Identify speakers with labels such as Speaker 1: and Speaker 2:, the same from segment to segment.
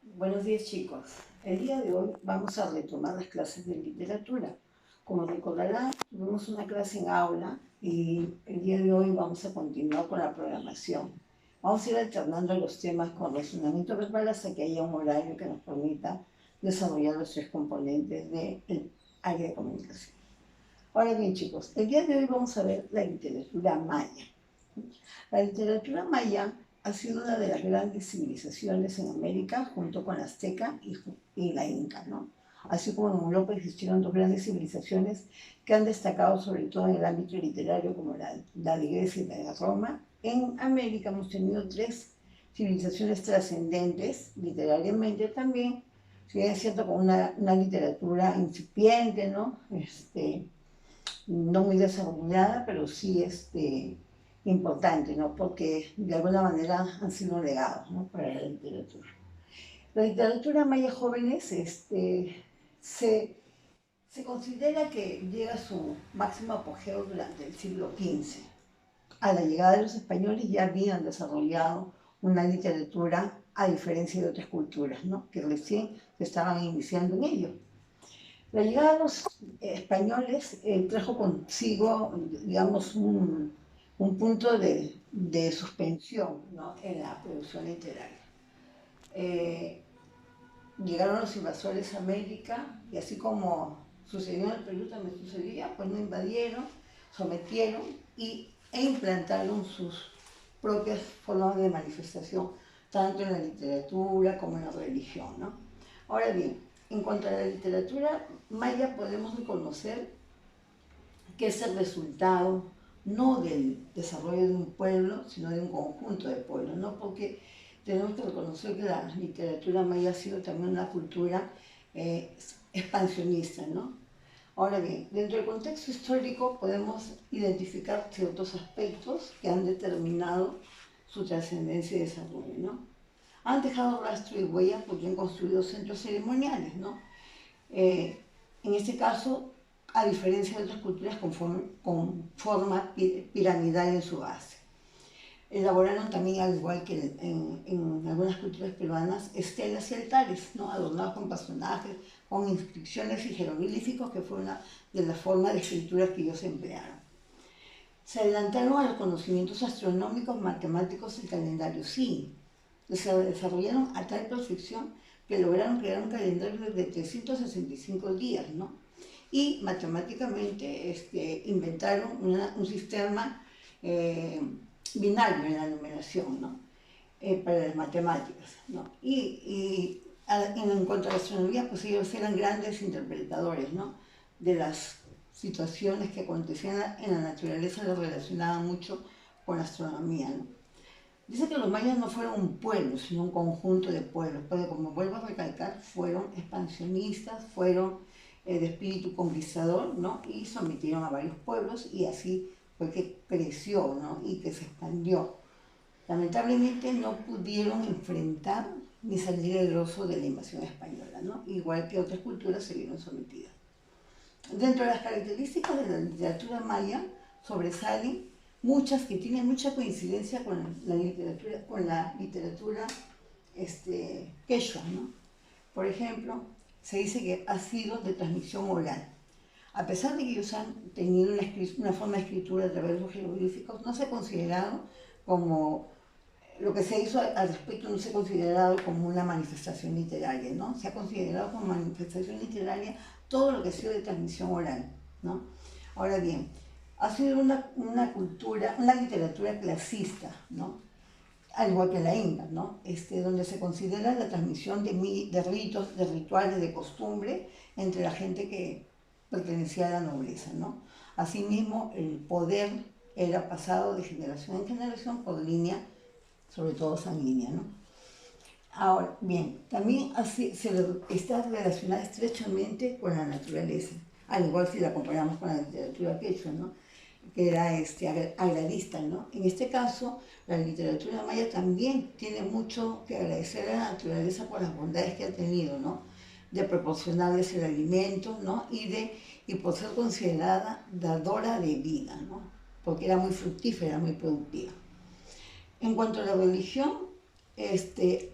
Speaker 1: Buenos días, chicos. El día de hoy vamos a retomar las clases de literatura. Como recordarán, tuvimos una clase en aula y el día de hoy vamos a continuar con la programación. Vamos a ir alternando los temas con razonamiento verbal hasta que haya un horario que nos permita desarrollar los tres componentes del área de comunicación. Ahora bien, chicos, el día de hoy vamos a ver la literatura maya. La literatura maya ha sido una de las grandes civilizaciones en América, junto con la azteca y la inca, ¿no? Así como en Europa existieron dos grandes civilizaciones que han destacado sobre todo en el ámbito literario, como la de Grecia y la de Roma. En América hemos tenido tres civilizaciones trascendentes, literariamente también, si bien es cierto, con una literatura incipiente, ¿no? No muy desarrollada, pero sí importante, ¿no? Porque de alguna manera han sido legados, ¿no? Para la literatura. La literatura maya jóvenes se considera que llega a su máximo apogeo durante el siglo XV. A la llegada de los españoles ya habían desarrollado una literatura a diferencia de otras culturas, ¿no? Que recién se estaban iniciando en ello. La llegada de los españoles trajo consigo, digamos, un punto de suspensión, ¿no? En la producción literaria. Eh, Llegaron los invasores a América y así como sucedió en el Perú, también sucedía, pues no invadieron, sometieron e implantaron sus propias formas de manifestación, tanto en la literatura como en la religión, ¿no? Ahora bien, en cuanto a la literatura maya podemos reconocer que es el resultado no del desarrollo de un pueblo, sino de un conjunto de pueblos, ¿no? Porque tenemos que reconocer que la literatura maya ha sido también una cultura expansionista, ¿no? Ahora bien, dentro del contexto histórico podemos identificar ciertos aspectos que han determinado su trascendencia y desarrollo, ¿no? Han dejado rastro y huella porque han construido centros ceremoniales, ¿no? Eh, en este caso, a diferencia de otras culturas con forma piramidal en su base. Elaboraron también, al igual que en algunas culturas peruanas, estelas y altares, ¿no? Adornados con personajes, con inscripciones y jeroglíficos, que fue una de las formas de escritura que ellos emplearon. Se adelantaron a los conocimientos astronómicos, matemáticos y calendario, sí. Se desarrollaron a tal perfección que lograron crear un calendario de 365 días, ¿no? Y matemáticamente inventaron un sistema eh, binario en la numeración, ¿no? Para las matemáticas, ¿no? En cuanto a la astronomía, pues ellos eran grandes interpretadores, ¿no? De las situaciones que acontecían en la naturaleza, los relacionaban mucho con la astronomía, ¿no? Dice que los mayas no fueron un pueblo, sino un conjunto de pueblos, pero como vuelvo a recalcar, fueron expansionistas, fueron de espíritu conquistador, ¿no? Y sometieron a varios pueblos y así fue que creció, ¿no? Y que se expandió. Lamentablemente no pudieron enfrentar ni salir airoso de la invasión española, ¿no? Igual que otras culturas se vieron sometidas. Dentro de las características de la literatura maya sobresalen muchas que tienen mucha coincidencia con la literatura quechua, ¿no? Por ejemplo, se dice que ha sido de transmisión oral. A pesar de que ellos han tenido una forma de escritura a través de los jeroglíficos, no se ha considerado como lo que se hizo al respecto, no se ha considerado como una manifestación literaria, ¿no? Se ha considerado como manifestación literaria todo lo que ha sido de transmisión oral, ¿no? Ahora bien, ha sido una cultura, una literatura clasista, ¿no? Al igual que la inca, ¿no? Donde se considera la transmisión de ritos, de rituales, de costumbre entre la gente que pertenecía a la nobleza, ¿no? Asimismo, el poder era pasado de generación en generación por línea, sobre todo sanguínea, ¿no? Ahora, bien, también está relacionada estrechamente con la naturaleza, al igual si la comparamos con la literatura quechua, ¿no? Que era agrarista, ¿no? En este caso, la literatura maya también tiene mucho que agradecer a la naturaleza por las bondades que ha tenido, ¿no? De proporcionarles el alimento, ¿no? Y por ser considerada dadora de vida, ¿no? Porque era muy fructífera, muy productiva. En cuanto a la religión,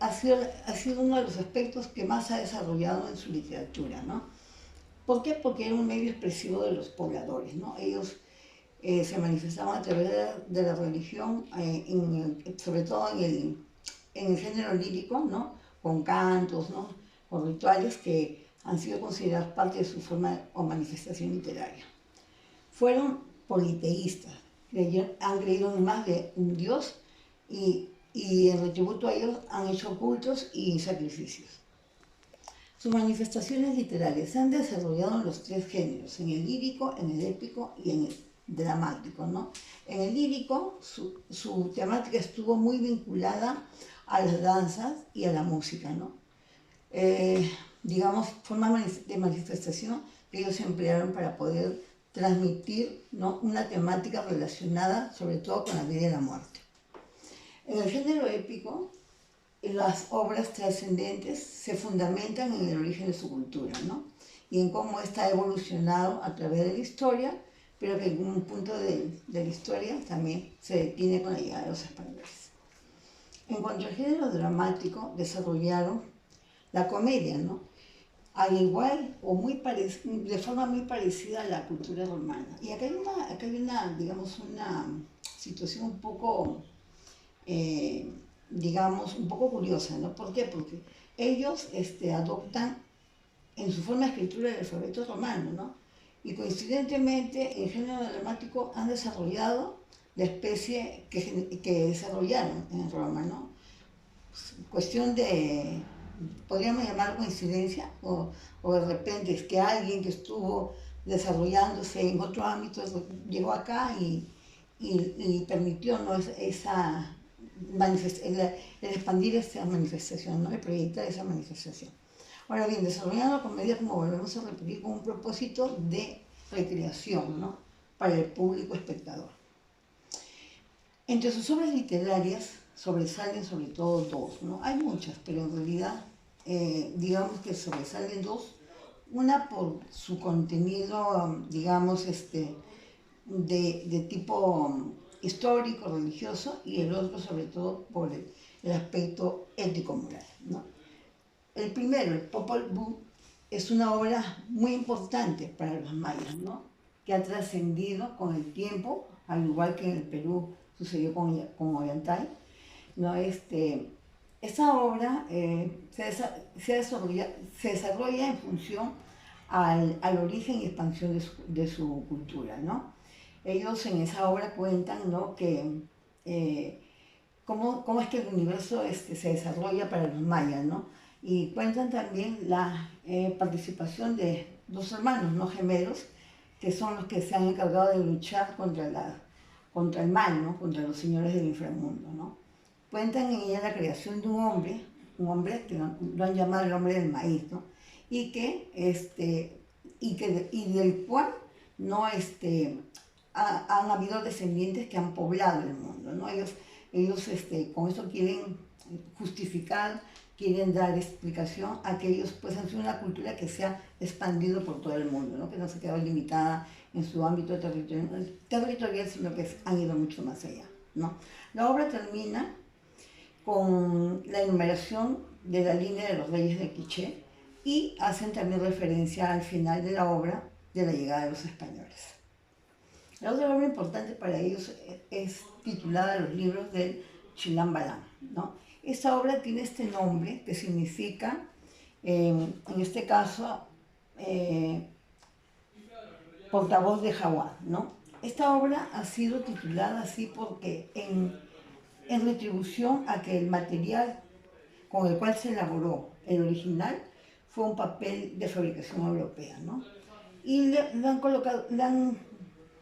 Speaker 1: ha sido uno de los aspectos que más ha desarrollado en su literatura, ¿no? ¿Por qué? Porque era un medio expresivo de los pobladores, ¿no? Ellos se manifestaban a través de la religión, sobre todo en el género lírico, ¿no? Con cantos, ¿no? Con rituales que han sido considerados parte de su forma o manifestación literaria. Fueron politeístas, han creído en más de un dios y en retributo a ellos han hecho cultos y sacrificios. Sus manifestaciones literarias se han desarrollado en los tres géneros, en el lírico, en el épico y en el dramático, ¿no? En el lírico, su temática estuvo muy vinculada a las danzas y a la música, ¿no? Digamos, formas de manifestación que ellos emplearon para poder transmitir, ¿no? Una temática relacionada sobre todo con la vida y la muerte. En el género épico, las obras trascendentes se fundamentan en el origen de su cultura, ¿no? Y en cómo ésta ha evolucionado a través de la historia, pero que en un punto de la historia también se detiene con la llegada de los españoles. En cuanto al género dramático, desarrollaron la comedia, ¿no? Al igual o de forma muy parecida a la cultura romana. Y acá hay una digamos, una situación un poco, digamos, un poco curiosa, ¿no? ¿Por qué? Porque ellos adoptan en su forma de escritura el alfabeto romano, ¿no? Y coincidentemente, en género dramático han desarrollado la especie que desarrollaron en Roma, ¿no? Cuestión de, podríamos llamar coincidencia, o de repente es que alguien que estuvo desarrollándose en otro ámbito llegó acá y permitió, ¿no? El expandir esa manifestación, ¿no? El proyectar esa manifestación. Ahora bien, desarrollando la comedia, como volvemos a repetir, con un propósito de recreación, ¿no? Para el público espectador. Entre sus obras literarias sobresalen sobre todo dos, ¿no? Hay muchas, pero en realidad digamos que sobresalen dos. Una por su contenido, digamos, de tipo histórico, religioso, y el otro sobre todo por el aspecto ético-moral, ¿no? El primero, el Popol Vuh, es una obra muy importante para los mayas, ¿no? Que ha trascendido con el tiempo, al igual que en el Perú sucedió con Ollantay, ¿no? Esa obra se desarrolla en función al origen y expansión de su cultura, ¿no? Ellos en esa obra cuentan, ¿no? Que cómo es que el universo se desarrolla para los mayas, ¿no? Y cuentan también la participación de dos hermanos, ¿no? Gemelos, que son los que se han encargado de luchar contra el mal, ¿no? Contra los señores del inframundo, ¿no? Cuentan en ella la creación de un hombre que lo han llamado el hombre del maíz, ¿no? Y del cual, ¿no? Han habido descendientes que han poblado el mundo, ¿no? Ellos con esto quieren justificar, quieren dar explicación a que ellos pues han sido una cultura que se ha expandido por todo el mundo, ¿no? Que no se quedó limitada en su ámbito territorial, sino que han ido mucho más allá, ¿no? La obra termina con la enumeración de la línea de los reyes de Quiché y hacen también referencia al final de la obra de la llegada de los españoles. La otra obra importante para ellos es titulada Los libros del Chilam Balam, ¿no? Esta obra tiene este nombre que significa, en este caso, portavoz de Jaguar, ¿no? Esta obra ha sido titulada así porque en retribución a que el material con el cual se elaboró el original fue un papel de fabricación europea, ¿no? Y le han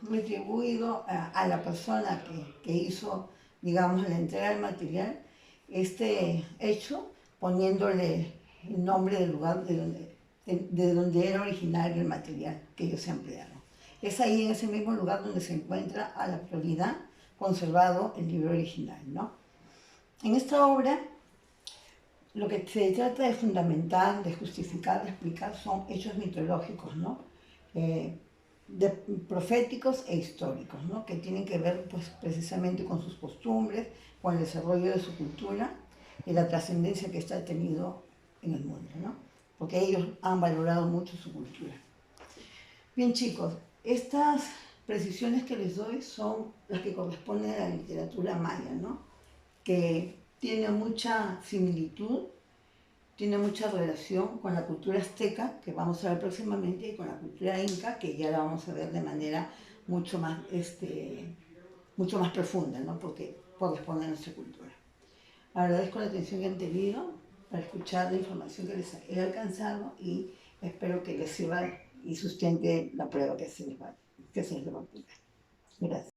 Speaker 1: retribuido a la persona que hizo, digamos, la entrega del material, este hecho, poniéndole el nombre del lugar de donde era originario el material que ellos emplearon. Es ahí, en ese mismo lugar, donde se encuentra a la actualidad conservado el libro original, ¿no? En esta obra, lo que se trata de fundamentar, de justificar, de explicar, son hechos mitológicos, ¿no? Proféticos e históricos, ¿no? Que tienen que ver pues, precisamente con sus costumbres, con el desarrollo de su cultura, y la trascendencia que ésta ha tenido en el mundo, ¿no? Porque ellos han valorado mucho su cultura. Bien, chicos, estas precisiones que les doy son las que corresponden a la literatura maya, ¿no? Que tiene mucha similitud, tiene mucha relación con la cultura azteca, que vamos a ver próximamente, y con la cultura inca, que ya la vamos a ver de manera mucho más profunda, ¿no? Porque corresponde a nuestra cultura. Agradezco la atención que han tenido para escuchar la información que les he alcanzado y espero que les sirva y sustente la prueba que se les va a aplicar. Gracias.